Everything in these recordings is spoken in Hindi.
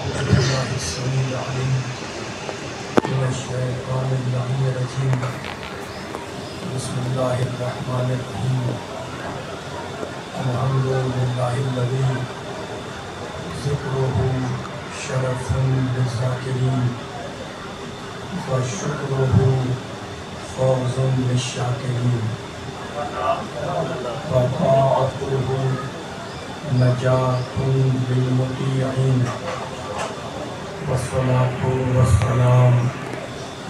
बिस्मिल्लाहिर्रहमानिर्रहीम। अल्हम्दुलिल्लाहिल्लज़ी ज़िक्रुहु शरफ़ुन लिज़्ज़ाकिरीन व शुक्रुहु फ़ौज़ुन लिश्शाकिरीन व ताअतुहु नजातुन लिलमुतीईन वस्सलातु वस्सलाम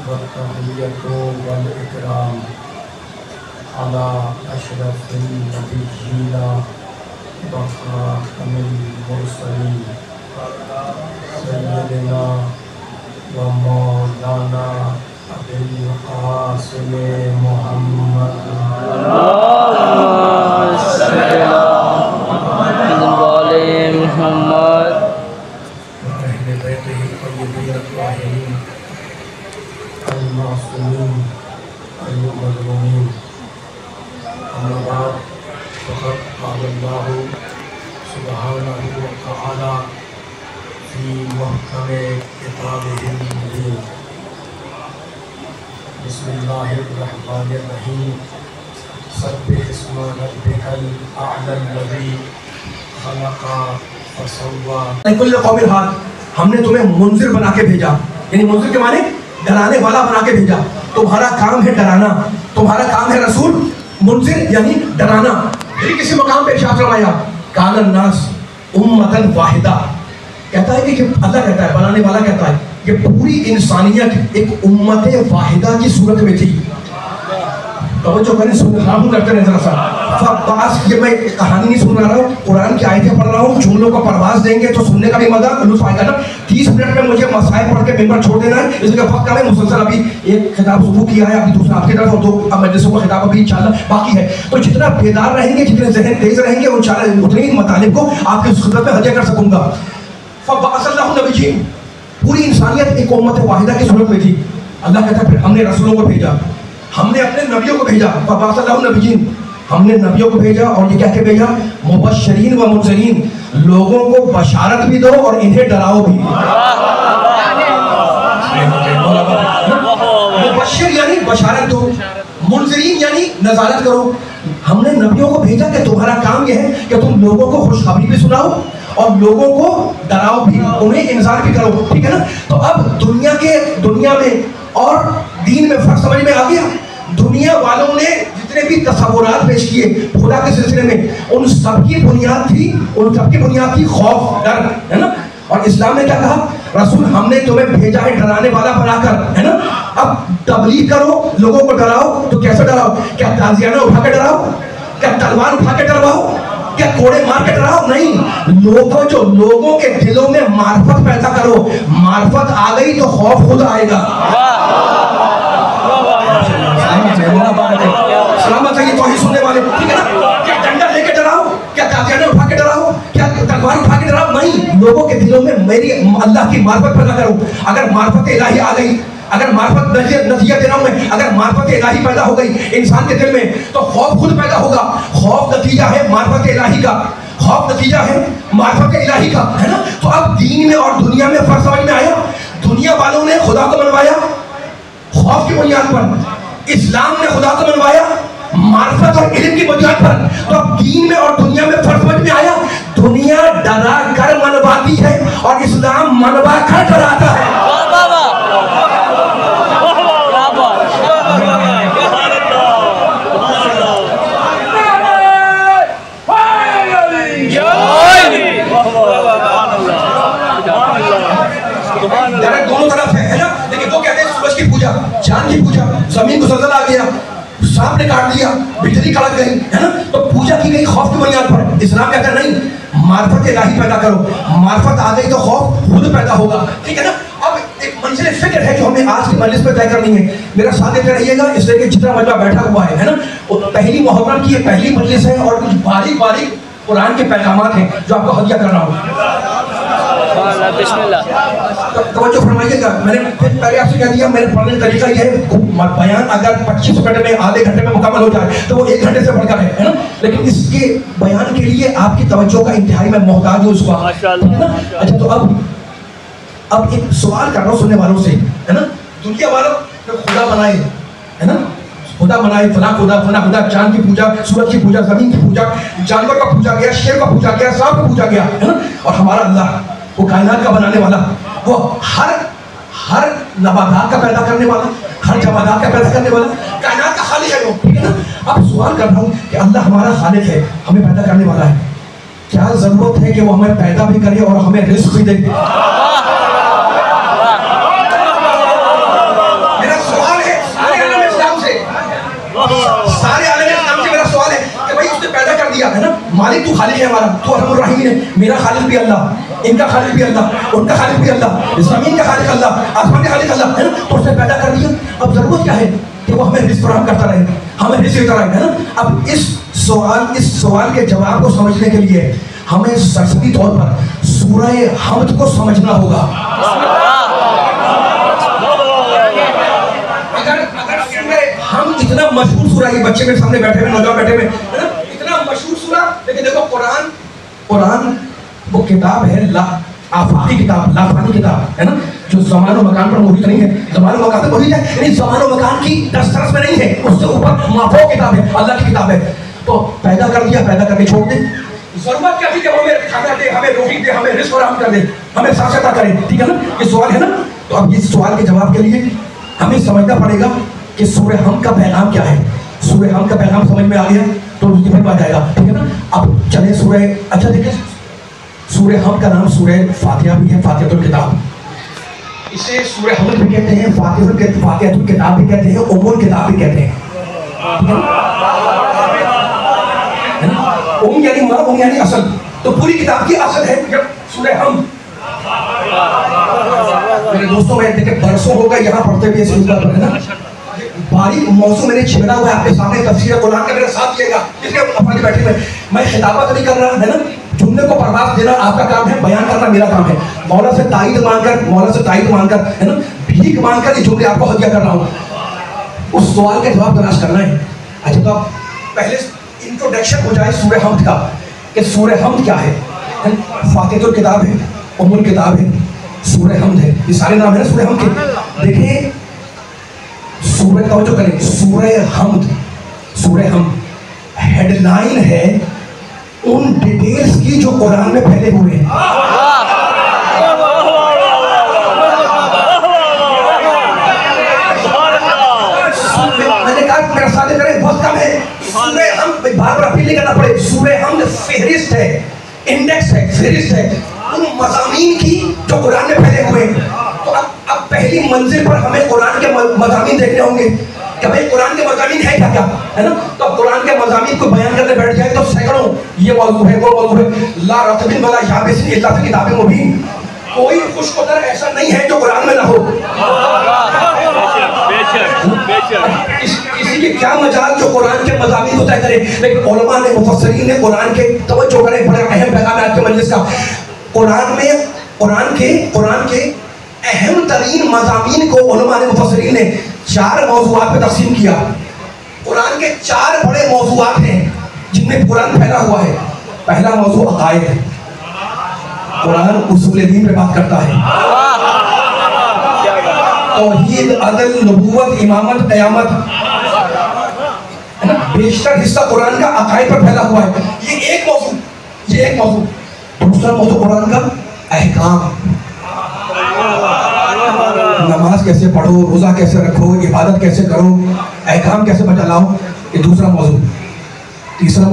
वत्तहिय्यतु वल इकराम अला अशरफिन नबिय्यीना व खातमिल मुरसलीन सय्यदिना व मौलाना अबुल क़ासिम मुहम्मद बिस्मिल्लाहिर्रहमानिर्रहीम। सब्बिह इस्म रब्बिकल अअलल्लज़ी खलक़ा फसव्वा। कुल्ल कौमिल हाद, हमने तुम्हें मुंज़िर बना के भेजा, यानी मुंज़िर के माने डराने वाला बना के भेजा। तुम्हारा काम है डराना, तुम्हारा काम है रसूल। मुंज़िर यानी डराना। फिर किसी मकाम पे इरशाद फरमाया कानन नास उम्मतन वाहिदा, कहता है कि अल्लाह कहता है, बनाने वाला कहता है कि पूरी इंसानियत एक उम्मत वाहिदा की सूरत में थी। तवज्जो करें, सुन रहा हूँ, करते रहे जरा सा। ये मैं कहानी नहीं सुन रहा हूँ, कुरान की आयतें पढ़ रहा हूँ। जुमलों को परवाज देंगे तो सुनने का भी मजा लुत्फ आएगा ना। 30 मिनट में मुझे मसाइल पढ़ के मेंबर छोड़ देना है, इसलिए वक्त का मैं मुसलसल अभी एक खिताब शुरू किया है, अभी दूसरा आपकी तरफ और 2 मजलिसों का खिताब अभी इंशाल्लाह बाकी है। तो जितना बेदार रहेंगे, जितने जहन तेज रहेंगे, इंशाल्लाह उतने ही मतालिब को आपकी खिदमत में हदिया कर सकूंगा। फबअसल्लाहु नबिय्यीन, पूरी इंसानियत एक उम्मत वाहिदा की सूरत में थी। अल्लाह कहता है फिर हमने रसूलों को भेजा, हमने अपने नबियों को भेजा। फबअसल्लाहु नबिय्यीन, हमने नबियों को भेजा और ये कह के भेजा मुबश्शिरीन व मुनज़िरीन, लोगों को बशारत भी दो और इन्हें डराओ भी। मुबश्शिर यानी बशारत दो, मुनज़िरीन यानी नज़ारत करो। हमने नबियों को भेजा कि तुम्हारा काम यह है कि तुम लोगों को खुशखबरी भी सुनाओ और लोगों को डराओ भी, उन्हें इंतजार भी करो, ठीक है ना। तो अब दुनिया में और दीन में फर्क समझ में आ गया। दुनिया वालों ने जितने भी तसव्वुरात पेश किए खुदा के सिलसिले में, उन सबकी बुनियाद थी खौफ, डर, है ना। और इस्लाम ने क्या कहा, रसूल हमने तुम्हें भेजा है डराने वाला बनाकर, है ना। अब तबलीग करो, लोगों को डराओ। तो कैसे डराओ? क्या ताजियाना उठा के डराओ? क्या तलवार उठा के डरवाओ? क्या कोड़े मार के डराओ? नहीं, लोगों के दिलों में मार्फत पैदा करो। मार्फत आ गई तो खौफ खुद आएगा। सलामत है ये तो ही सुनने वाले, ठीक है ना। क्या डंडा लेके डराओ? क्या ताजियाना उठा के डराओ? क्या तलवार उठा के डराओ? नहीं, लोगों के दिलों में मेरी अल्लाह की मार्फत पैदा करो। अगर मार्फत इलाही आ गई, अगर मार्फत नतीजा दे रहा हूं मैं, अगर मार्फत इलाही पैदा हो गई इंसान के दिल में तो खौफ खुद पैदा होगा। खौफ नतीजा है मार्फत इलाही का, खौफ नतीजा है मार्फत इलाही का, है ना। तो अब दीन में और दुनिया में फर्क समझ में आया। दुनिया वालों ने खुदा को मनवाया खौफ की बुनियाद पर, इस्लाम ने खुदा को मनवाया मार्फत और इल्म की बुनियाद पर। तो अब दीन में और दुनिया में फर्क समझ में आया। दुनिया डरा कर मनवाती है और इस्लाम मनवा कर डराता है। दोनों तरफ है ना। लेकिन वो कहते हैं सूरज की पूजा, चांद की पूजा, जमीन को ज़लज़ला आ गया, सांप ने काट दिया, बिजली कड़क गई, है ना। तो पूजा की गई खौफ की बुनियाद पर। इस्लाम कहता है नहीं, मार्फत इलाही पैदा करो। मार्फत आ गई तो खौफ खुद पैदा होगा, ठीक है ना। अब एक मंजिल फिक्र है जो हमें आज की मजलिस पे तय करनी है। मेरा साथ देते रहिएगा, इसलिए कि जितना मजमा बैठा हुआ है ना, पहली मुहर्रम की पहली मजलिस है और कुछ बारीक बारीक कुरान के पैगामात हैं जो आपको हदिया कर रहा हूँ। तवज्जो फरमाइएगा। मैंने पहले आपसे कह दिया, मेरे पढ़ने का तरीका ये है, बयान अगर 25 मिनट में, आधे घंटे में मुकम्मल हो जाए तो वो 1 घंटे से बढ़कर है ना। लेकिन इसके बयान के लिए आपकी तवज्जो का इंतहाई मैं मोहताज हूँ उसको, है ना। अच्छा, तो अब अब एक सवाल कर रहा हूँ सुनने वालों से, है ना, दुनिया वालों ने खुदा बनाए, है ना, खुदा बनाए, फला खुदा, चांद की पूजा, सूरज की पूजा, जमीन की पूजा, जानवर का पूजा गया, शेर का पूजा गया, सांप का पूजा गया, है ना। और हमारा अल्लाह वो कायनात का बनाने वाला, वो हर नबातात का पैदा करने वाला, हर जमादात का पैदा करने वाला, कायनात का खालिक है वो, ठीक है ना। अब सवाल कर रहा हूँ कि अल्लाह हमारा खालिक है, हमें पैदा करने वाला है, क्या जरूरत है कि वो हमें पैदा भी करे और हमें रिस्क भी दे? मेरा सवाल है सारे आलम इस्लाम से मेरा सवाल है कि भाई उसने पैदा कर दिया, है ना, मालिक तू खालिक है हमारा, तू अरहमुर रहीम है, मेरा खालिक भी अल्लाह, इनका खालिक भी अल्लाह, उनका खालिक भी अल्लाह, जमीन का खालिक अल्लाह, आसमान का खालिक अल्लाह, है ना। तो उसने पैदा कर दिया, अब जरूरत क्या है कि वो हमें रिस्क फराहम करता रहे, हमें रिस्क देता रहे, है ना। अब इस सवाल के जवाब को समझने के लिए हमें सरसरी तौर पर सूरह हमद को समझना होगा। अगर हम इतना मशहूर सूरा, ये बच्चे मेरे सामने बैठे हुए, नौजवान बैठे हुए, है ना, इतना मशहूर सूरा, लेकिन देखो कुरान वो किताब है आफाकी किताब, लाफानी किताब, है ना, जो ज़मान और मकान पर मौजूद नहीं है, ज़मान और मकान पर मौजूद है, यानी ज़मान और मकान की दस्तरस में नहीं है, उससे ऊपर माफो किताब है, अल्लाह की किताब है। तो पैदा कर दिया, पैदा करके छोड़ दे, जरूरत क्या थी कि हमें खाना दे, हमें रोटी दे, हमें रिस्क फराहम कर दे, हमें सांस अता करे, ठीक है ना, ये सवाल है ना। तो अब इस सवाल के जवाब के लिए हमें समझना पड़ेगा कि सूरह हम का पैगाम क्या है। सूरह हम का पैगाम समझ में आ गया तो उसकी फिर आ जाएगा, ठीक है ना। अब चले सूरह, अच्छा देखिए, सूरह हम का नाम सूरह फातिहा भी है, फातिहतुल किताब, इसे सूरह हमद भी कहते हैं, फातिहतुल किताब भी कहते हैं, उम्मुल किताब भी कहते हैं, उम यानी माँ, उम यानी असल, तो पूरी किताब की असल है जब सूरह हम। मेरे दोस्तों, मैं देखे बरसों हो गए यहाँ पढ़ते हुए इस पर, है ना, बारीक मौसम मैंने छेड़ा हुआ है आपके सामने, तफसीर कुरान का मेरे साथ दिएगा, इसलिए अपने बैठे हुए, मैं खिताबत नहीं कर रहा, है ना, जुमले को परवास देना आपका काम है, बयान करना मेरा काम है, मौला से ताईद मांगकर, है ना, भीख मांगकर ये जुमले आपको हदिया कर रहा हूँ, उस सवाल का जवाब तलाश करना है। अच्छा, तो अब पहले इंट्रोडक्शन हो जाए सूरह हमद का, कि सूरह हमद क्या है। फातिहतुल किताब है, उम्मुल किताब है, सूरह हमद है, ये सारे नाम है ना सूरह हमद के। देखिए सूरह का जो करें, सूरह हमद हेडलाइन है उन डिटेल्स की जो कुरान में फैले हुए हैं। मैंने कहा मेरा साथ करें, बहुत कम है। सूरह हम बार बार अपील नहीं करना पड़े, सूरह हम फेहरिस्त है, इंडेक्स है, फेहरिस्त है उन मज़ामीन की जो कुरान में फैले हुए हैं। तो अब पहली मंजिल पर हमें कुरान के मज़ामीन देखने होंगे कि भाई कुरान के मज़ामीन है क्या, है ना। तो अब कुरान के मज़ामीन को बयान करने बैठ जाए तो सैकड़ों ये मौजू है, वो मौजू है, ला रतबिन वला याबिसिन इल्ला फी किताबिन मुबीन, कोई खुशखबर ऐसा नहीं है जो कुरान में ना हो। किसी के क्या मजाल जो कुरान के मज़ामीन को तय करे, लेकिन उलमा ने, मुफस्सिरीन ने कुरान के तवज्जो करें, बड़ा अहम पैगाम है आज के मजलिस का। कुरान के अहम तरीन मज़ामीन को उलमा ने, मुफस्सिरीन ने 4 मौज़ूआत पे तक़सीम किया। कुरान के 4 बड़े मौज़ूआत हैं जिनमें कुरान फैला हुआ है। पहला मौज़ू अक़ाइद है, कुरान उसूल दीन पे बात करता है, तौहीद, अदल, नबूवत, इमामत, क़यामत, है ना, बेशतर हिस्सा कुरान का अक़ाइद पर फैला हुआ है। ये एक मौजू। दूसरा मौजू कुरान का अहकाम, नमाज कैसे पढ़ो, रोज़ा कैसे रखो, इबादत कैसे करो, अहकाम कैसे बचाओ, ये दूसरा मौजू। तीसरा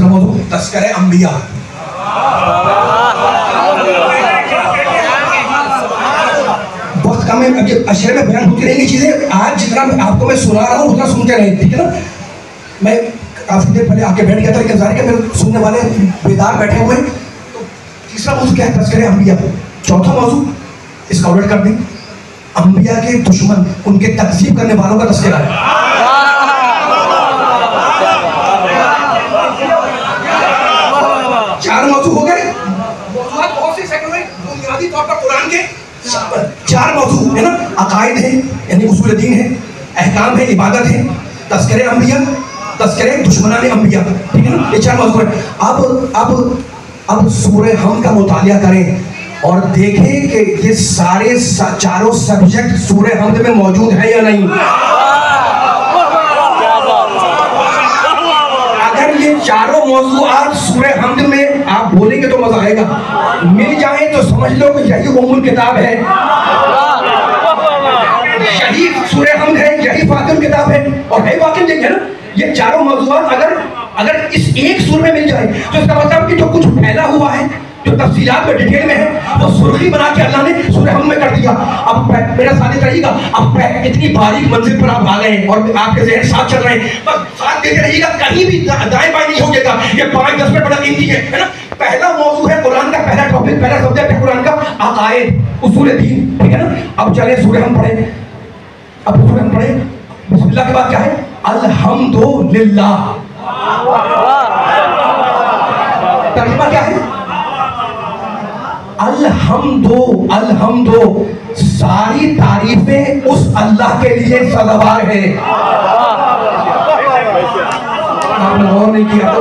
मौजू तज़किरे अंबिया, बहुत कम है, अशरे में बयान होती रहेंगी चीज़ें। आज जितना आपको मैं सुना रहा हूँ उतना सुनते रहे, ठीक है ना। मैं काफ़ी देर पहले आके बैठ गया था, लेकिन जाहिर है मेरे सुनने वाले बेदार बैठे हुए। तो तीसरा मौजू क्या है? तज़किरे अंबिया। चौथा मौजू इसका उलट कर दें, अंबिया के दुश्मन, उनके तकज़ीब करने वालों का तज़किरा है। 4 मौजू हो गए। मौजूआत बहुत से सेकंड में बुनियादी तौर पर कुरान के 4 मौजू है ना, अकायद है यानी उसूल दीन है, अहकाम है, इबादत है, तज़किरे अंबिया, तज़किरे दुश्मनाने अंबिया, ठीक है ना, ये 4 मौजू है। अब सूरह हम का मुतालिया करें और देखें कि ये सारे चारों सब्जेक्ट सूरह हमद में मौजूद है या नहीं। अगर ये चारों मौजूआत सूरह हमद में आप बोलेंगे तो मजा आएगा, मिल जाए तो समझ लो कि यही उम्मुल किताब है, यही सूरह हमद है, यही फातिल किताब है। और है वाकई देखें ना, ये चारों मौजूआत अगर इस एक सूर में मिल जाए तो इसका मतलब कि जो कुछ फैला हुआ है, जो तफसीलात में डिटेल में है, वो सुर्खी बना के अल्लाह ने सूरह हमद में कर दिया। अब मेरा साथ रहिएगा, अब इतनी बारीक मंजिल पर आप आ गए हैं और आपके ज़हन साथ चल रहे हैं, बस साथ देते रहिएगा, कहीं भी दाएं बाएं नहीं हो जाएगा। ये 5-10 मिनट बड़ा कीमती है ना। पहला मौजू है कुरान का, पहला टॉपिक, पहला सब्जेक्ट है कुरान का अकायद, उसूल दीन, ठीक है ना। अब चले सूरह हम पढ़े, अब सूरह हम पढ़े। बिस्मिल्लाह के बाद क्या है? अल्हम्दुलिल्लाह। तर्जुमा क्या है? अल्हम्दो, सारी तारीफें उस अल्लाह के लिए सज़ावार है। आपने और नहीं किया तो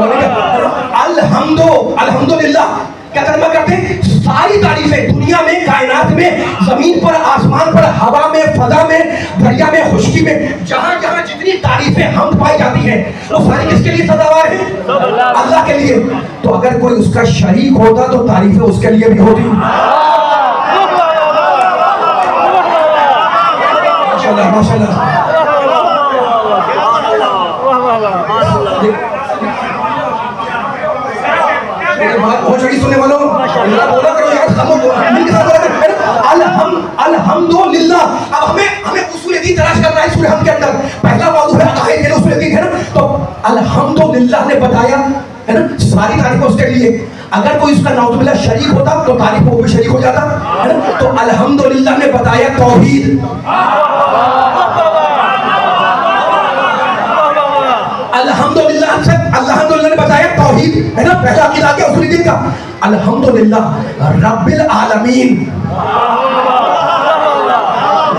अल्हम्दुलिल्लाह क्या तर्जुमा करते हैं? सारी तारीफें दुनिया में, कायनात में, जमीन पर, आसमान पर, हवा में, फजा में, दरिया में, खुशकी में, जहां जहां जितनी तारीफें हम पाई जाती हैं वो सारी किसके लिए सज़ावार है? अल्लाह के लिए। तो अगर कोई उसका शरीक होता तो तारीफें उसके लिए भी होती। माशाल्लाह माशाल्लाह। बहुत चढ़ी सुनने वालों, बोला करो यार, अल्हम्दुलिल्लाह। अब हमें उसूल दीन तलाश करना है सूरह हमद के अंदर। पहला मौजू है अकायद, उसूल दीन है ना। तो अल्हम्दुलिल्लाह ने बताया है ना, सारी तारीफ उसके लिए। अगर कोई उसका नाउजुबिल्लाह शरीक होता तो तारीफ वो भी शरीक हो जाता है ना। तो अल्हम्दुलिल्लाह ने बताया तौहीद, अल्हम्दुलिल्लाह ने बताया तौहीद, है ना। पहला अकीदा क्या उसूल दीन का? अल्हम्दुलिल्लाह रब्बिल आलमीन।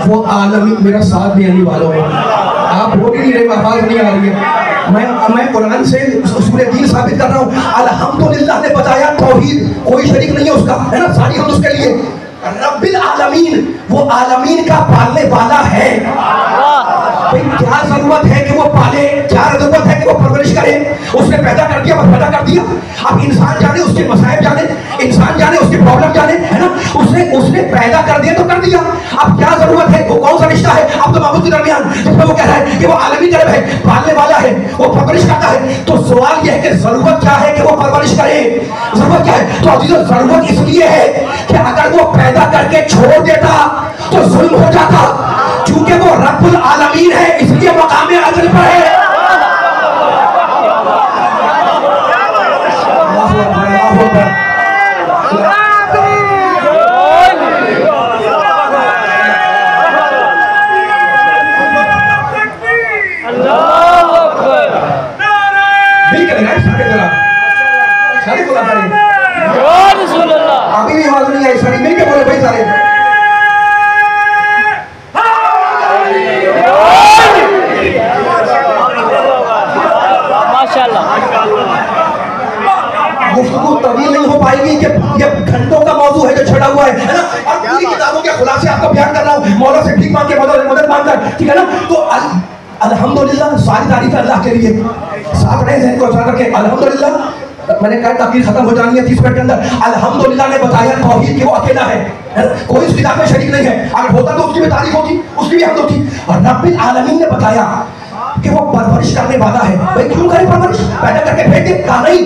वो आलमीन मेरा साथ देने वालों है, आप बोल ही नहीं रहे, आवाज नहीं आ रही है। मैं कुरान से उसूल दीन साबित कर रहा हूँ। अल्हम्दुलिल्लाह ने बताया तौहीद, कोई शरीक नहीं है उसका, है ना, सारी हम उसके लिए। रब्बिल आलमीन, वो आलमीन का पालने वाला है। भाई क्या जरूरत है कि वो पाले, क्या जरूरत है कि वो परवरिश करे? उसने पैदा कर दिया, बस पैदा कर दिया। अब इंसान जाने उसके मसाइब जाने, इंसान जाने उसकी प्रॉब्लम जाने, है ना। उसने पैदा कर दिया तो कर दिया। अब क्या जरूरत है? वो कौन सा रिश्ता है अब तो माबूद के दरमियान, जिसमें वो कह रहा है कि वो आलमी तरफ है, पालने वाला है, वो परवरिश करता है। तो सवाल यह है कि जरूरत क्या है कि वो परवरिश करे? जरूरत क्या है? तो अजीजों जरूरत इसलिए है कि अगर वो पैदा करके छोड़ देता तो जुल्म हो जाता। क्योंकि वो रब्बुल आलमीन है, इसलिए मकाम अजल पर है। अभी भी आवाज नहीं आई, सारी मिलके बोले भाई सारे। गुफ्तगू तवील नहीं हो पाएगी कि ये घंटों का मौजू है जो छड़ा हुआ है ना। और पूरी किताबों के खुलासे आपको बयान कर रहा हूँ, मौला से भीख मांग के, मदद मांग कर, ठीक है ना। तो अल्हम्दुलिल्लाह सारी तारीफ अल्लाह के लिए। साथ रहे जहन को अचानक के अल्हम्दुलिल्लाह। मैंने कहा तकरीर खत्म हो जानी है 30 मिनट के अंदर। अल्हम्दुलिल्लाह ने बताया तौहीद कि वो अकेला है, कोई उसकी जात में शरीक नहीं है। अगर होता तो उसकी भी तारीफ होती, उसकी भी हम्द होती। और रब्बिल आलमीन ने बताया कि वो परवरिश करने वाला है। भाई क्यों करे परवरिश? पैदा करके फेंक दे? कहा नहीं।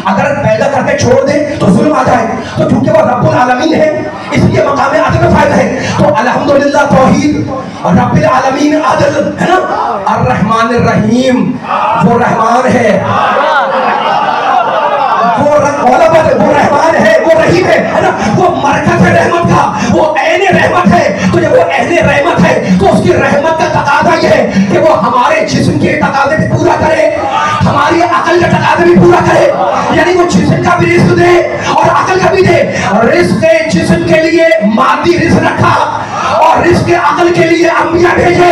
अगर पैदा करके छोड़ दे तो जुल्म आ जाए। तो क्योंकि वो रब्बुल आलमीन है इसलिए मकाम अदल में फायदा है। तो अल्हम्दुलिल्लाह तौहीद और रब्बिल आलमीन अदल, है ना। अर्रहमानिर रहीम, वो रहमान है, वो रहमान है, वो रहीम है ना। वो मरकज़ है रहमत का, वो ऐने रहमत है। तो जब वो ऐने रहमत है तो उसकी रहमत का तकाज़ा ये है कि वो हमारे जिस्म के तकाज़े भी पूरा करे, हमारी अकल का तकाज़ा भी पूरा करे। यानी वो जिस्म का भी रिज़्क़ दे और अकल का भी दे। रिज़्क़ जिस्म के लिए मादी रिज़्क़ रखा और रिज़्क़ अकल के लिए अंबिया भेजे।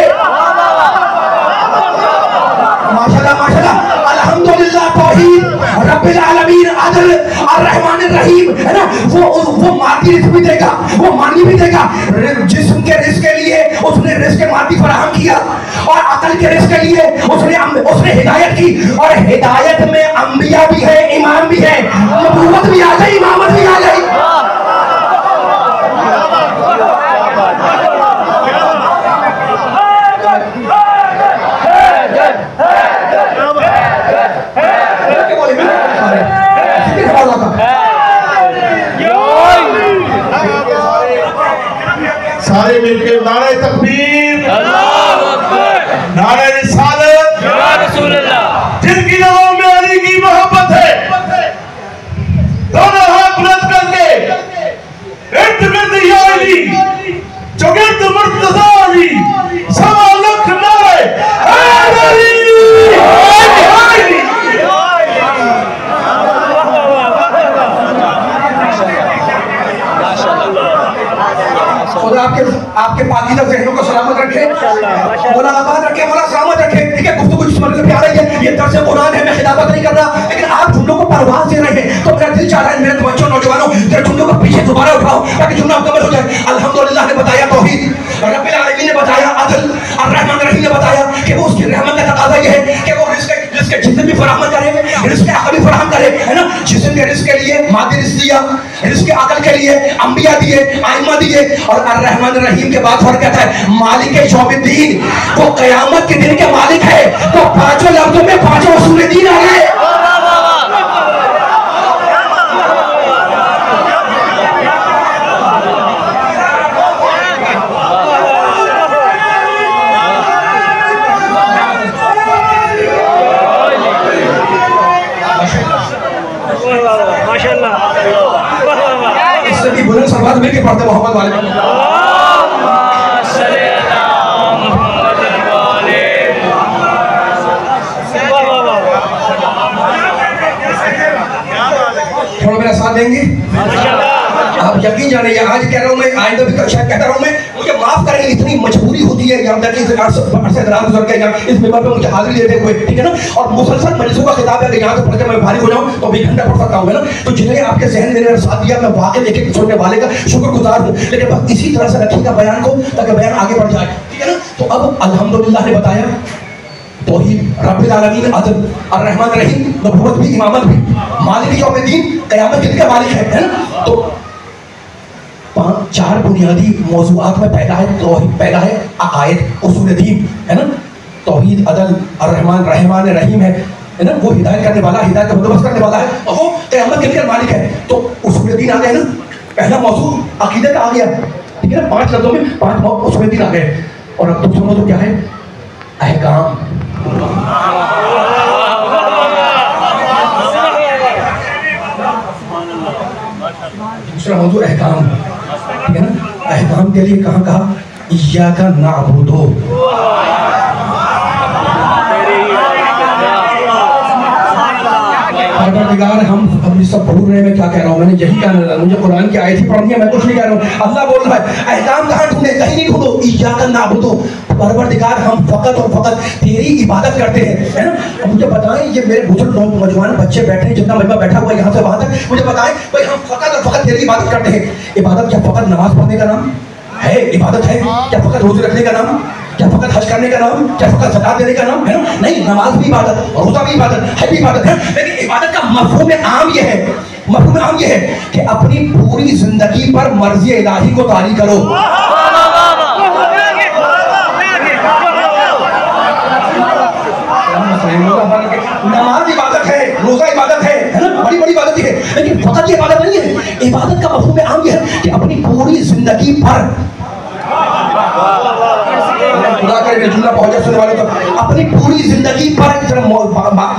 माशाल्लाह माशाल्लाह। अल्हम्दुलिल्लाह तौहीद रब्बिल आलमीन अदल अर्रहमान अर्रहीम है ना, वो मादी रिस्क भी देगा, वो मानी भी देगा। जिस्म के रिस्क के लिए उसने रिस्क मादी फराहम किया, और अकल के रिस्क के लिए उसने हिदायत की। और हिदायत में अंबिया भी है, इमाम भी है, नबूवत भी आ गई, इमामत भी आ गई। सारे मिलकर नारे तकबीर, नारे रिसालत, जिनकी नज़रों में अली की मोहब्बत है, दोनों हाथ बुलंद करके इर्द गिर्द या अली, चौगिर्द मुर्तज़ा अली, सवा लख नारे अली। आपके पाकीज़ा ज़हनों को सलामत रखे, मौला आबाद रखे, मौला सलामत रखे। ठीक है, गुफ्तगू जिस मर्ज़ पे आ रही है, ये दर्स कुरान है, मैं खिताबत नहीं कर रहा, लेकिन आप जुमलों को परवाज़ दे रहे हैं, तो मेरा दिल चाह रहा है मेरे बच्चों नौजवानों तेरे जुमलों को पीछे दोबारा उठाओ ताकि जुमला मुकम्मल हो जाए। अल्हम्दुलिल्लाह ने बताया तौहीद, रब्बिल आलमीन ने बताया अदल, अर्रहमान अर्रहीम ने बताया कि वो उसकी रहमत का तकाज़ा ये है कि वो रिज़्क़ जिस्म भी फराहम करे, रिज़्क़ अक़ल भी फराहम करे, है ना। जिस्म के रिज़्क़ के लिए मादी रिज़्क़ दिया, रिज़्क़ अक़ल के लिए अंबिया दिए, आइम्मा दिए, और अर्रहमान अर्रहीम के बाद फर्क कहता है मालिक यौमिद्दीन, वो क़यामत के दिन के मालिक है। तो पांचों लफ्ज़ों में पांचों उसूल दीन आ गए। इससे भी बुलंद सलवात मिलकर पढ़ते मोहम्मद वाले थोड़ा मेरा साथ देंगे आप यकीन जाने, आज कह रहा हूँ मैं, आइंदा भी शायद कहता रहूँ मैं, मुझे माफ करें, इतनी मजबूरी होती है यहाँ तक इस अरसे दराज गुजर के यहाँ इस मेंबर पे मुझे हाजिरी देते हुए, ठीक है ना। और मुसलसल मजलिसों का खिताब है कि यहाँ से पढ़ के मैं भारी हो जाऊँ तो भी घंटा पढ़ सकता हूँ, है ना। तो जिन्हें आपके जहन में मेरा साथ दिया, मैं वाकई एक एक सुनने वाले का शुक्रगुजार हूँ, लेकिन बस इसी तरह से रखिएगा बयान को ताकि बयान आगे बढ़ जाए, ठीक है ना। तो अब अल्हम्दुलिल्लाह ने बताया तौहीद, रब्बिल आलमीन अदल, अर्रहमान अर्रहीम, नबूवत भी, इमामत भी, मालिक यौमिद्दीन, क़यामत के दिन का मालिक है ना। तो चार बुनियादी मौज़ूआत में पहला है तौहीद, पहला है अक़ाइद, उसूल दीन, है ना। तौहीद, अदल, अर्रहमान रहमान रहीम है ना, वो हिदायत करने वाला, हिदायत का बंदोबस्त करने वाला है, और वो क़यामत के दिन का मालिक है। तो उसूल दीन आ गए ना, पहला मौजू अक़ीदत का आ गया, ठीक है ना। 5 लफ्ज़ों में 5 उसूल दीन आ गए। और अब दूसरा मौजू क्या है? अहकाम। दूसरा मौजू अहकाम, ठीक है ना। अहकाम के लिए कहाँ कहा इय्याका नअबुदु, परवरदिगार हम अपनी सब भूल रहे, मैं क्या कह रहा हूँ, मैंने यही कहना, मुझे कुरान की आयत ही पढ़नी है, मैं कुछ नहीं कह रहा हूँ। अल्लाह बोल रहा है अहकाम कहाँ ढूंढे, कहीं नहीं ढूंढो, इय्याका नअबुदु, परवरदिगार हम फ़कत और फ़कत तेरी इबादत करते हैं, है ना। अब मुझे बताएं, ये मेरे बुजुर्ग नौजवान बच्चे बैठे हैं, जितना मजमा बैठा हुआ है यहाँ से वहाँ तक, मुझे बताएं भाई हम फ़कत और फ़कत तेरी इबादत करते हैं। इबादत क्या फ़कत नमाज पढ़ने का नाम है? इबादत है क्या फ़कत रोज़े रखने का नाम? क्या फ़कत हज करने का नाम? क्या फ़कत ज़कात देने का नाम? है ना। नहीं, नमाज भी इबादत, रोज़ा भी इबादत, हज भी इबादत है। लेकिन इबादत का मफ़हूम आम ये है, मफ़हूम आम ये है कि अपनी पूरी जिंदगी पर मर्ज़ी इलाही को तारी करो। नमाज इबादत है, रोजा इबादत है ना, बड़ी बड़ी इबादत है, लेकिन फकत ये इबादत नहीं है। इबादत का मफ़हूम आम ये है कि अपनी पूरी जिंदगी पर, खुदा करे जुमला पहुंचा सुनने वालों तक, अपनी पूरी जिंदगी पर, इतना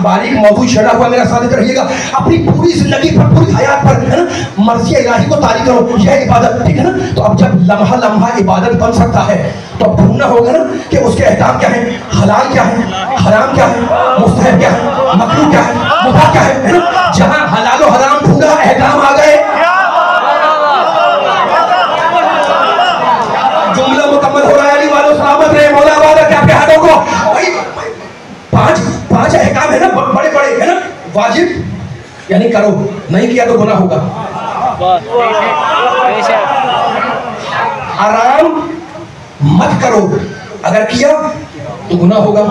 बारीक मौजूद छड़ा हुआ मेरा साथ रहिएगा, अपनी पूरी जिंदगी पर, पूरी हयात पर, है ना, मर्ज़ी इलाही को तारी करो, यह इबादत, ठीक है ना। तो अब जब लम्हा लम्हा इबादत बन सकता है तो अब ढूंढना होगा ना कि उसके अहकाम क्या है, हलाल क्या है, हराम क्या है, मुस्तहब क्या है, मकरूह क्या है, मुबाह क्या है ना। जहां हलाल और हराम ढूंढा, अहकाम आ गए, जुमला मुकम्मल हो रहा है। अली वालों सलामत रहे, मौला वाला क्या आपके हाथों को भाई, पांच अहकाम है ना, बड़े बड़े, है ना। वाजिब यानी करो, नहीं किया तो गुनाह होगा। आराम मत करो, अगर किया तो गुनाह होगा।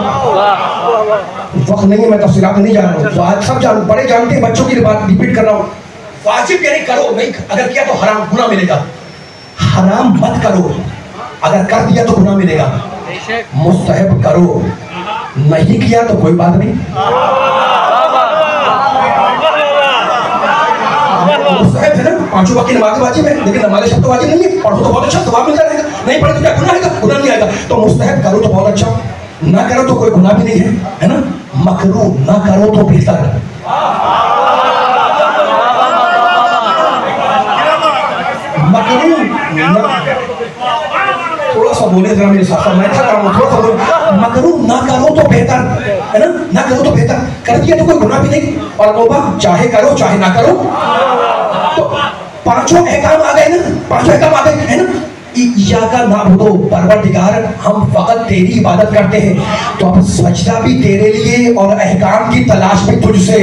वक्त नहीं है, मैं तफसीलात नहीं जान रहा हूँ, सब जान बड़े जानते हैं, बच्चों की बात रिपीट कर रहा हूँ। वाजिब यानी करो, नहीं अगर किया तो हराम गुनाह मिलेगा। हराम मत करो, अगर कर दिया तो गुनाह मिलेगा। मुस्तहब करो, नहीं किया तो कोई बात नहीं। मुस्तहब है ना, 5 वक्त की नमाज वाजिब है, लेकिन नमाज शब तो वाजिब नहीं है। पढ़ो तो बहुत अच्छा सवाब मिलता रहेगा, नहीं पढ़े तो क्या गुनाह आएगा? गुनाह नहीं आएगा। तो मुस्तहब करो तो बहुत अच्छा, ना करो तो कोई गुनाह भी नहीं है ना। मकरूह ना करो तो बेहतर। थोड़ा सा बोले जरा मेरे साथ, मैं थक रहा हूँ, थोड़ा सा बोले। मकरूह ना करो तो बेहतर है ना, ना करो तो बेहतर। कर दिया तो कोई गुनाह भी नहीं, और तौबा चाहे करो चाहे ना करो। तो 5 अहकाम आ गए ना, 5 अहकाम आ गए है ना। इय्याका नअबुदु, परवरदिगार हम फकत तेरी इबादत करते हैं। तो अब सजदा भी तेरे लिए और अहकाम की तलाश भी तुझसे।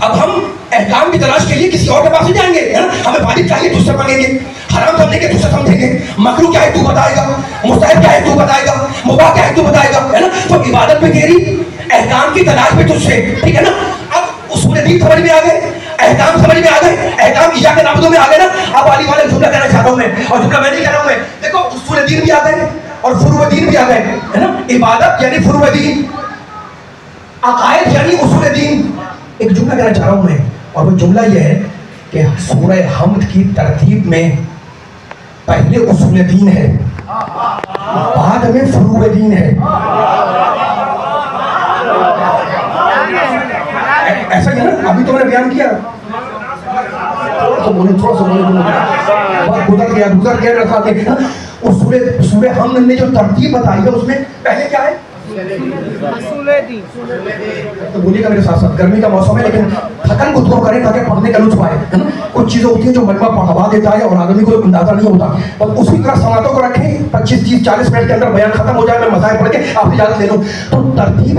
अब हम अहकाम की तलाश के लिए किसी और के पास नहीं जाएंगे, है ना। हमें वाजिब चाहिए तुझसे मांगेंगे, हराम समझेंगे तुझसे समझेंगे, मकरूह क्या है तू बताएगा, मुस्तहब क्या है तू बताएगा, मुबाह क्या है तू बताएगा, है ना। तो इबादत भी तेरी, अहकाम की तलाश भी तुझसे, ठीक है ना। अब उसूल दीन समझ में आ गए, अहकाम समझ में आ गए, अहकाम इय्याका नअबुदु में आ गए ना। अब वाली वाले जुमला कहना चाहता हूं मैं, और जुमला मैं नहीं कह रहा हूं मैं। देखो उसूल दीन भी आ गए और फुरूअ दीन भी आ गए, है ना। इबादत यानी फुरूअ दीन, अकायद यानी उसूल दीन। एक जुमला कहना चाह रहा हूं मैं, और वो जुमला ये है कि सूरह हम्द की तरतीब में पहले उसूल दीन है, बाद में फुरूअ दीन है। ऐसा ही है ना, अभी तो मैंने बयान किया। थोड़ा सा बोले गुजर गया रखा। उसूल हमद ने जो तरतीब बताई है उसमें पहले क्या है? तो बोलिएगा मेरे साथ साथ, गर्मी का मौसम है लेकिन थकन को दूर करें ताकि पढ़ने का लुत्फ आए, है ना। कुछ चीजें होती हैं जो मजमा पढ़वा देता है और आदमी को अंदाजा नहीं होता, और उसी तरह समातों को रखें। 25-30-40 मिनट के अंदर बयान खत्म हो जाए, मैं मसाइल पढ़ के आपसे इजाजत ले लूं। तो तरतीब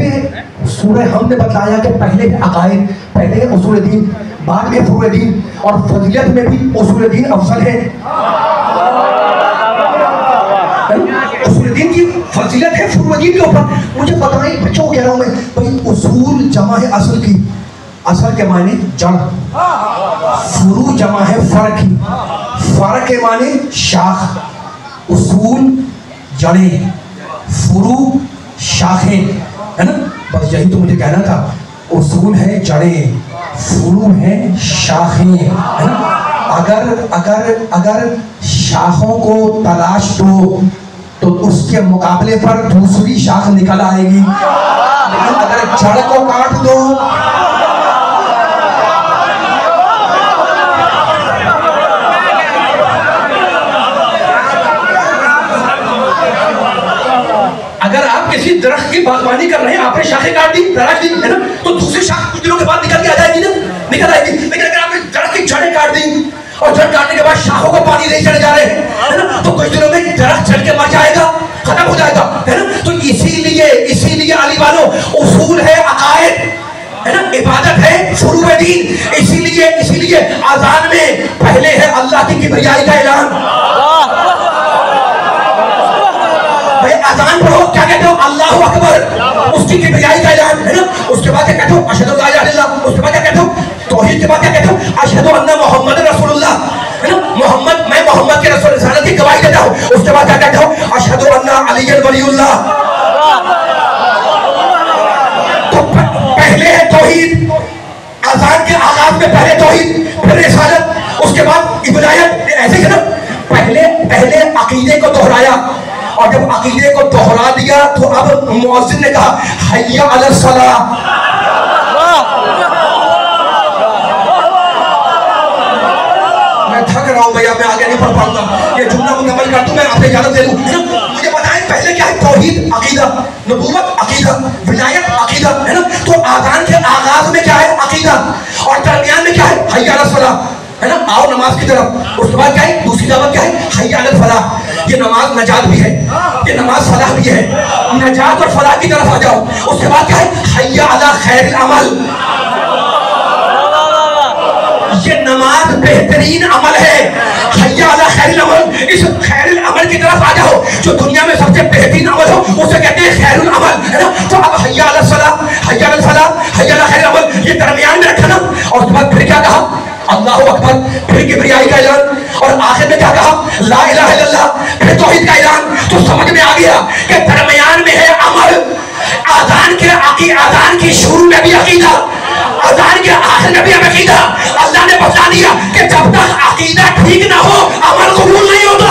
सूरह हमद ने बताया कि पहले अकायद, पहले उसूल दीन, बाद में फुरूअ दीन, और फजीलत में भी उसूल दीन अफजल है। उसूल दीन की फजीलत है फुरूअ दीन के ऊपर। मुझे पता नहीं, बच्चों को कह रहा हूं मैं भाई, उसूल जमा है असल की, असल के माने जड़, फुरू जमा है फर्क की, फर्क के माने शाख। उसूल जड़े, फुरू शाखें, है ना। बस यही तो मुझे कहना था, उसूल है जड़े, फुरू है शाखें, है ना। अगर शाखों को तलाश दो तो उसके मुकाबले पर दूसरी शाख निकल आएगी, लेकिन अगर जड़ को काट दो अगर आप किसी दरख्त की बागवानी कर रहे हैं, आपने शाखें काट दी, तलाश दी, है ना, तो दूसरी शाख कुछ दिनों के बाद निकल के आ जाएगी ना, निकल आएगी। लेकिन अगर आपने दरख्त की जड़ें काट दी और जड़ काटने के बाद शाखों को पानी नहीं चढ़े जा रहे हैं, है ना, तो कुछ दिनों में दरख्त जड़ के मर जाएगा, खत्म हो जाएगा, है ना। तो इसीलिए अली वालों, उसूल है अकायद, है ना, इबादत है फुरूअ दीन। इसीलिए अज़ान में पहले है अल्लाह की किबरियाई का ऐलान। भाई अज़ान पढ़ो, क्या कहते हो? अल्लाहु अकबर, उसकी किबरियाई का ऐलान, है ना। उसके बाद क्या कहते हो? अशहदु अल्ला इलाहा इल्लल्लाह। उसके बाद क्या कहते हो? तौहीद के बाद क्या कहते हो? अशहदु अन्ना मुहम्मद रसूलुल्लाह, है ना। मैं मोहम्मद के रसूल रिसालत की गवाही देता हूँ। उसके बाद क्या कहते हो? अशहदु अन्ना अलीय्यन वलीयुल्लाह। तो पहले है तौहीद, अज़ान के आगाज में पहले तौहीद, फिर रिसालत, उसके बाद इबादत, ऐसे है ना। पहले अकीदे को दोहराया, और जब अकीदे को दोहरा दिया तो अब मुअज्जिन ने कहा हय्या अलस सलाह। मैं थक रहा हूं भैया, मैं आगे नहीं पढ़ पाऊंगा, ये जुमला मुकम्मल कर दूं, मैं आपसे इजाजत दे दूं। मुझे बताएं पहले क्या है? तौहीद अकीदा, नबूवत अकीदा, विलायत अकीदा, है ना। तो आज़ान के आगाज में क्या है? अकीदा, और दरमियान में क्या है? हय्या अलस सलाह। है ना, आओ नमाज की तरफ। उसके बाद क्या है, दूसरी दावत क्या है, हय्या अलल फलाह। ये नमाज नजात भी है, ये नमाज फलाह भी है, नजात और फलाह की तरफ आ जाओ। उसके बाद क्या है, हय्या अला खैरिल अमल। ये नमाज बेहतरीन अमल है, हय्या अला खैरिल अमल। इस खैरिल अमल की तरफ आ जाओ। जो दुनिया में सबसे बेहतरीन अमल हो उसे कहते हैं खैरुल अमल, है ना। तो अब हय्या अला सलाह, हय्या अल फलाह, हय्या अला खैरिल अमल, ये दरमियान में रखा ना। और उसके बाद फिर क्या कहा, अल्लाहु अकबर, फिर किब्रियाई का ऐलान, और आखिर में क्या कहा, ला इलाहा इल्लल्लाह, फिर तौहीद का ऐलान। तो समझ में आ गया कि दरमियान में है अमल। आजान की शुरू में भी अकीदा, अजान के आखिर में भी अकीदा। अल्लाह ने बता दिया कि जब तक अकीदा ठीक ना हो अमल कबूल नहीं होता।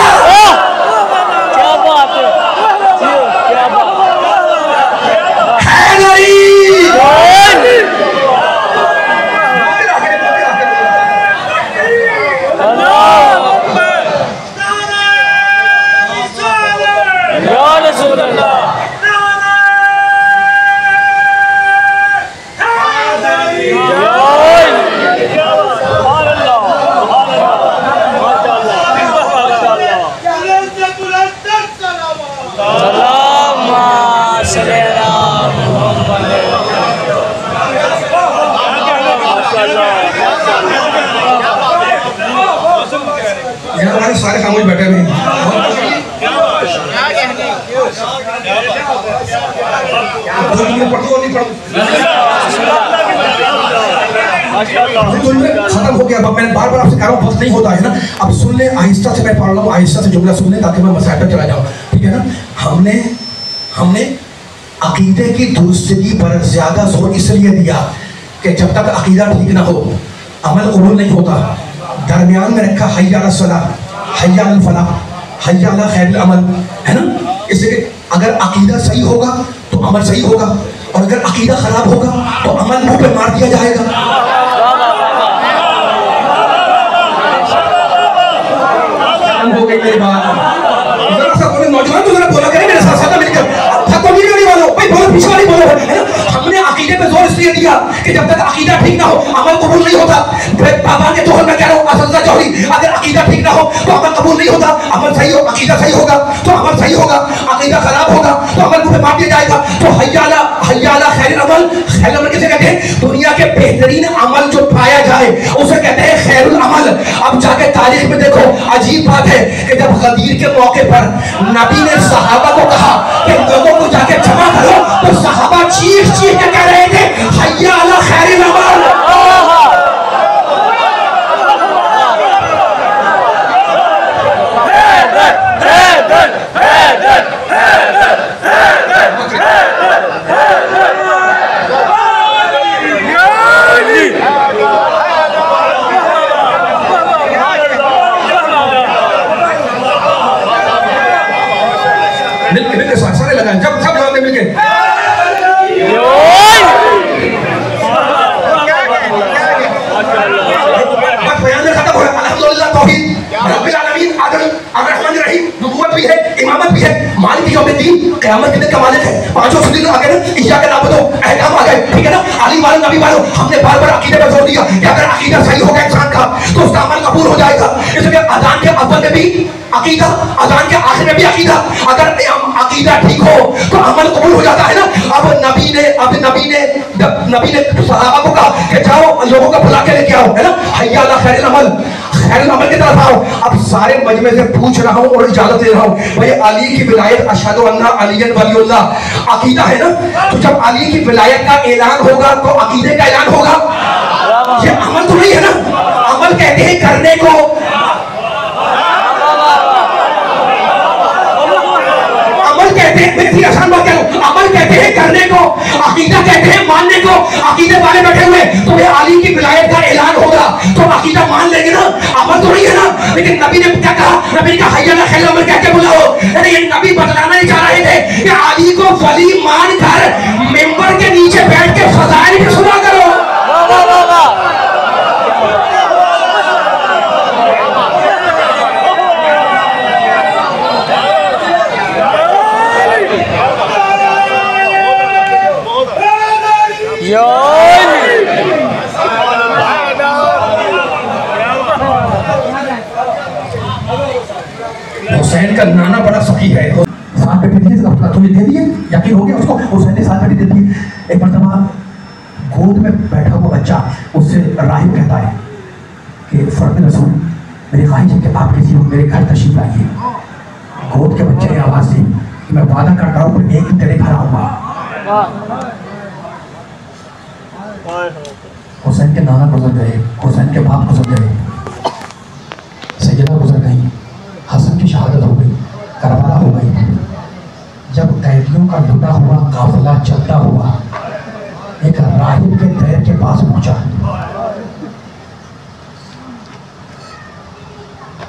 क्या बात है, क्या बात है नहीं? या रसूल अल्लाह। हमारे सारे खामोश बैठे हुए हैं। खत्म हो गया। मैं बार बार आपसे कह रहा हूँ, बस नहीं होता है ना। अब सुन ले, आहिस्ता से मैं पढ़ रहा हूँ, आहिस्ता से जुमला सुन ले ताकि मैं मसाइल पर चला जाऊँ, ठीक है ना। हमने अकीदे की दुरुस्तगी पर ज्यादा जोर इसलिए दिया कि जब तक अकीदा ठीक ना हो अमल कबूल नहीं होता। दरमियान में रखा हय्या अला सलाह, हय्या अल फलाह, हय्या अला खैरिल अमल, है ना। इसलिए अगर अकीदा सही होगा तो अमल सही होगा, और अगर अकीदा खराब होगा तो अमल मुंह पे मार दिया जाएगा। हो गई मेरी बात। जरा सा बोले नौजवान, तो जरा बोला करें मेरे साथ साथ मिलकर। थको नहीं वालों भाई, बोलो पीछे वाली बोलो, है ना। हमने अकीदे पे जोर इसलिए दिया कि जब तक अकीदा ठीक ना हो अमल कबूल नहीं होता। बाबा के जोहर में कह रहा हूँ, असलजा जौहरी, अगर अकीदा ठीक ना हो तो अमल कबूल नहीं होता। अमल सही हो, अकीदा सही होगा तो अमल सही होगा, अकीदा खराब होगा तो अमल मुझे मार दिया जाएगा। तो हय्या अला खैरिल अमल, खैरुल अमल किसे कहते हैं? दुनिया के बेहतरीन अमल जो पाया जाए उसे कहते हैं खैरुल अमल। अब जाके तारीख में देखो, अजीब बात है कि जब गदीर के मौके पर नबी ने सहाबा को कहा कि लोगों को जाके जमा करो, तो सहाबा चीख चीख के कह रहे थे हय्या अला खैरिल अमल। मिलके सारे लगाए, जब सब लगाते मिलके। खत्म हो गया। अल्हम्दुलिल्लाह, तौहीद, रब्बिल आलमीन, अर्रहमान रहीम, नबुव्वत भी है, इमामत भी है, मालिक यौमिद्दीन, क़यामत के दिन का मालिक है। पांचों सुन्नत आ गए ना, इय्याका नअबुदु, अहकाम आ गए, ठीक है ना। अली वालों, नबी वालों, हमने बार बार अकीदे पर जोर दिया कि अगर अकीदा सही होगा इंसान का तो उसका अमल कबूल हो जाएगा। इसलिए अजान के अव्वल में भी अकीदा, अजान के आखिर में भी अकीदा। अगर अकीदा ठीक हो तो अमल कबूल हो जाता है ना। अब नबी ने सहाबा को कहा कि जाओ लोगों को बुला के लेके आओ, है ना। हय्या अला खैरिल अमल, खैरिल अमल की तरफ आओ। अब सारे मजमे से पूछ रहा हूँ और इजाजत ले रहा हूँ, भाई अली की विलायत, अशहदु अन्ना अलिय्यन वलियुल्लाह, अकीदा है ना। तो जब अली की विलायत का ऐलान होगा तो अकीदे का ऐलान होगा। ये अमल तो नहीं है ना। अमल कहते हैं करने को, अमल कहते हैं, मैं आसान बात कह रहा हूं, अमल कहते हैं करने को, अकीदा कहते हैं मानने को। अकीदे वाले बैठे हुए तो ये अली की विलायत का ऐलान होगा तो अकीदा मान लेंगे ना, अमल तो नहीं है ना। लेकिन नबी ने क्या कहा? नबी ने कहा हय्या अला खैरिल अमल कह के बुलाओ। ये नबी बतलाना नहीं चाह रहे थे कि अली को वली मान कर मेंबर के नीचे बैठ के फज़ाइल की सुना करो। या हुसैन का नाना बड़ा सखी है। 7 बेटे दिए, तुम्हें दे दिए, यकीन हो गया उसको। हुसैन ने 7 बेटे दे दिए। एक मरतबा गोद में बैठा हुआ बच्चा उससे राहिब कहता है कि फर्द रसूल, मेरी ख्वाहिश है कि आप किसी मेरे घर तशरीफ लाइए। गोद के बच्चे ने आवाज़ दी कि मैं वादा करता हूँ कि एक दिन तेरे घर आऊँगा। हुसैन के नाना गुजर गए, हुसैन के बाप गुजर गए, सैयदा गुजर गई, हसन की शहादत हो गई, करबला हो गई। जब कैदियों का लुटा हुआ काफिला चलता हुआ एक राहिब के दैर के पास पहुंचा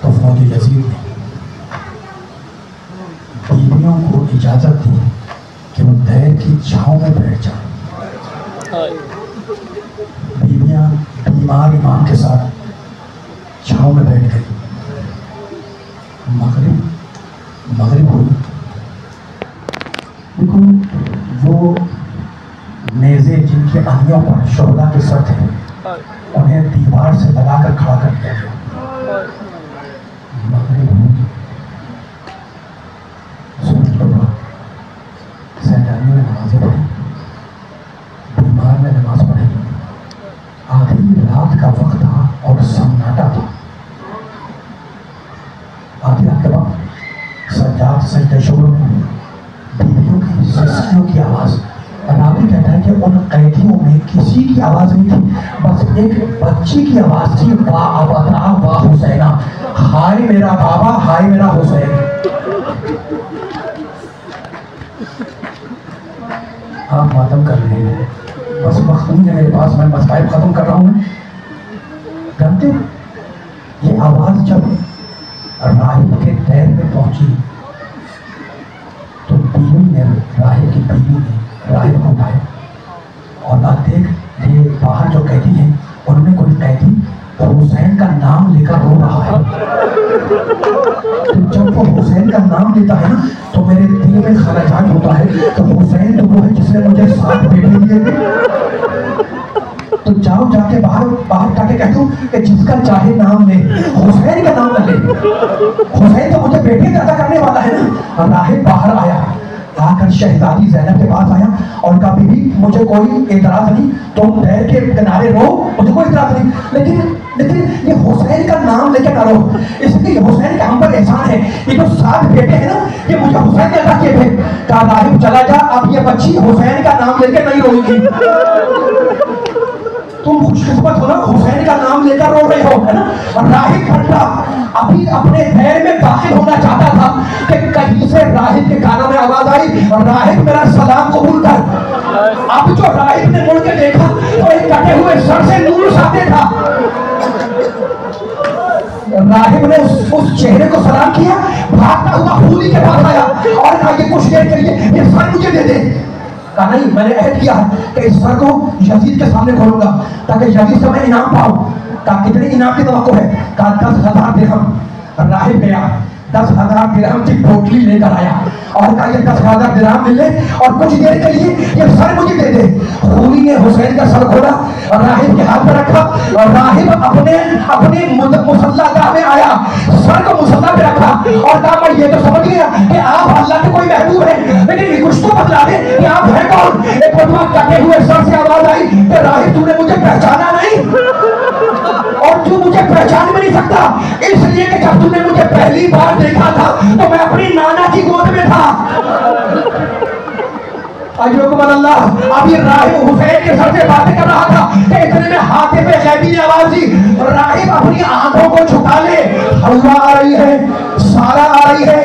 तो फौजी यजीद ने बीवियों को इजाजत दी कि वो दैर की छांव में बैठ जाए। बीवियां बीमार इमाम के साथ छांव में बैठ गई। मगरिब हुई। देखो वो नेज़े जिनके अनियों पर शोहदा के सर थे, उन्हें दीवार से लगाकर खड़ा कर दिया गया। मगरिब हुई। सैलानियों ने नमाज़ें पढ़ी, बीमार ने नमाज पढ़ी। आधी रात का वक्त था और सन्नाटा था। आधी रात के बाद सज्जाद सजदे शुरू में बीवियों की सिसकियों की आवाज़। रावी कहता है कि उन कैदियों में किसी की आवाज़ नहीं थी, बस एक बच्ची की आवाज़ थी, वाह अबता वाह हुसैना, हाय मेरा बाबा हाय मेरा हुसैन। आप मातम कर रहे हैं, बस वक्त नहीं है मेरे पास, मैं मसवाइब ख़त्म कर रहा हूँ। जानते ये आवाज़ जब राहिब के दैर में पहुंची तो बीवी ने, राहिब की बीवी ने राहिब को उठाया और ना देख ये बाहर जो कैदी हैं उनमें कोई कैदी हुसैन का नाम लेकर रो रहा है। तो जब वो हुसैन का नाम लेता है ना तो मेरे दिल में खराजात होता है कि हुसैन तो वो है जिसने मुझे 7 बेटे दिए थे। तो जाओ जाके बाहर जाके कह दो कि जिसका चाहे नाम ले, हुसैन का नाम न ले। हुसैन तो मुझे बेटे पैदा करने वाला है ना। राहिब बाहर आया, आकर शहजादी ज़ैनब के पास आया और कहा बीबी मुझे कोई एतराज़ नहीं, तुम दैर के किनारे रो, मुझे कोई एतराज़ नहीं, लेकिन ये हुसैन का नाम लेके ना रो, इसलिए हुसैन का हम पर एहसान है। ये जो 7 बेटे हैं ना ये मुझे हुसैन ने अता किए थे। कहा राहिब चला जा, अब ये बच्ची हुसैन का नाम लेके नहीं रोएगी। तुम खुशकिस्मत हो ना, हुसैन का नाम लेकर रो रहे हो, है ना। और राहिब फटा अभी अपने दैर में दाखिल होना चाहता था कि कहीं से राहिब के कानों में आवाज आई और राहिब मेरा सलाम कबूल कर। अब जो राहिब ने मुड़ के देखा तो एक कटे हुए सर से नूर साथे था। राहिब ने उस चेहरे को सलाम किया, भागता हुआ खूनी के पास आया और कहा ये कुछ देर के लिए ये सर मुझे दे दे। कहा नहीं, मैंने अहद किया है कि इस सर को यजीद के सामने खोलूंगा ताकि यजीद से मैं इनाम पाऊं। कहा कितने इनाम की तवक्को है? कहा 10,000 दिरहम। राहिब गया 10,000 दिरहम की पोटली लेकर आया और कहा ये 10,000 दिरहम मिल ले और कुछ देर के लिए ये सर मुझे दे दे। खूनी ने हुसैन का सर खोला और राहिब के हाथ में रखा और राहिब अपने मुसल्लागाह में आया, सर को मुसल्ला पे रखा और कहा मैं ये तो समझ गया कि आप अल्लाह के कोई महबूब है, लेकिन ये कुछ तो बतला दे कि आप हैं कौन। एक बदवा कटे हुए सर से आवाज आई कि राहिब तूने मुझे पहचाना नहीं और तू मुझे पहचान भी नहीं सकता, इसलिए कि जब तूने मुझे पहली बार देखा था तो मैं अपनी नाना की गोद में था। अल्लाह। अब ये राहिब हुसैन के सर से बातें कर रहा था कि इतने में हाथे पे गैबी ने आवाज दी, राहिब अपनी आंखों को झुका ले, हवा आ रही है, सारा आ रही है।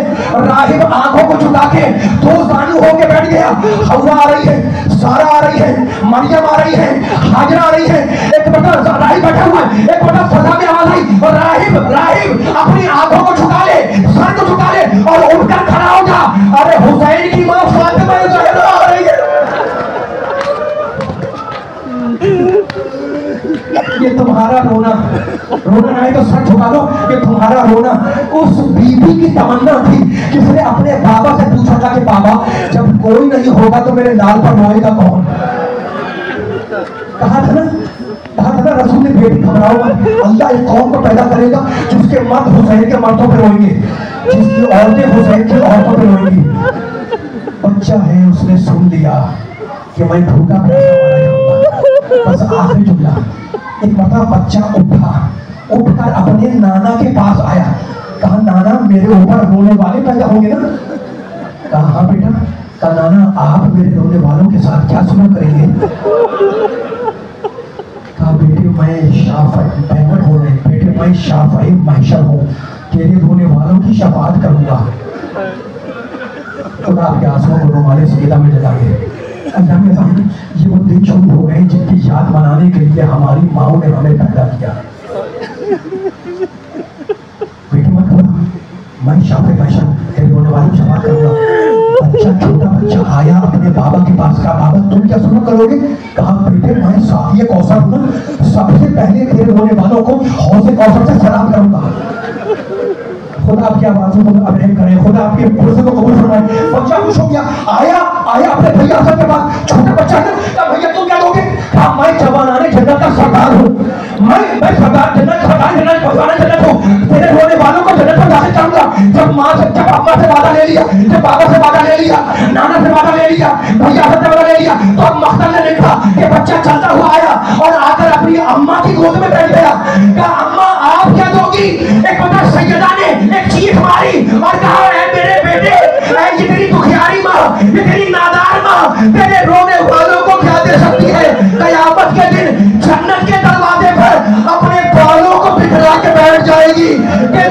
राहिब आंखों को झुका के 2 जानू होके बैठ गया। हवा आ रही है, सारा आ रही है, मरियम आ रही है, हाजरा आ रही है। एक बटा राहिब बैठा हुआ है, एक बटा फजा में आवाज आई और राहिब अपनी आंखों को झुका ले, सर को झुका ले और उठकर खड़ा हो जा। अरे हुसैन की मां फातिमा ज़हरा आ रही है। ये तुम्हारा रोना नहीं तो सच झुका लो, ये तुम्हारा रोना उस बीबी की तमन्ना थी जिसने अपने बाबा से पूछा था कि बाबा जब कोई नहीं होगा तो मेरे लाल पर रोएगा कौन। कहा था ना रसूल ने बेटी घबराओ मत, अल्लाह एक कौम को पैदा करेगा जिसके मर्द हुसैन के मर्दों पर रोएंगे। जिसकी औरतें हुसैन की औरतों पे रोएंगी। बच्चा है, उसने सुन लिया कि मैं भूखा प्यासा मारा जाऊंगा। बस आखिरी जुमला, एक मतलब बच्चा उठकर अपने नाना के पास आया, कहा नाना मेरे ऊपर रोने वाले पैदा होंगे ना? कहा हाँ बेटा। कहा नाना आप मेरे रोने वालों के साथ क्या सुलूक करेंगे? कहा बेटे मैं शाफई पैगंबर हो रहे, बेटे मैं शाफई महशर हूँ, तेरे रोने वालों की शफाअत करूंगा। खुदा आपके आंसुओं को रोमाले सकीला में जला दे। अल्लाह के सामने ये वो दिन शुरू हो गए जिनकी याद मनाने के लिए हमारी माओ ने हमें पैदा किया। बेटी मत करो, मैं शाफे महशर तेरे रोने वालों की शफाअत करूंगा। बच्चा, छोटा बच्चा आया अपने बाबा के पास, कहा बाबा तुम क्या सुलूक करोगे? कहा बेटे मैं साक़ी कौसर हूं ना, सबसे पहले तेरे रोने वालों को हौज़े कौसर से सलाम करूंगा। खुदा आपकी आवाज़ों को अबरहम करे, खुदा आपके पुरज़े को कबूल फरमाए। बच्चा खुश हो गया, आया अपने भैया हसन के पास, छोटा बच्चा है ना, भैया तुम क्या दोगे? कहा मैं जवानाने जन्नत का सरदार हूँ, मैं सरदार जन्नत पहुंचाने जन्नत हूँ, तेरे रोने वालों को जन्नत में दाखिल करूंगा। जब अम्मा से वादा ले लिया, जब बाबा से वादा ले लिया, नाना से वादा ले लिया, भैया से वादा ले लिया, तो अब मख्तर ने देखा कि बच्चा चलता हुआ आया और आकर अपनी अम्मा की गोद में बैठ गया। कहा अम्मा आप क्या दोगी? एक बता सैयदा ने एक चीख मारी और कहा मेरे बेटे, ये तेरी दुखियारी माँ, ये तेरी नादार माँ तेरे रोने वालों को क्या दे सकती है? कयामत के दिन जन्नत के दरवाजे पर अपने बालों को बिखरा के बैठ जाएगी कि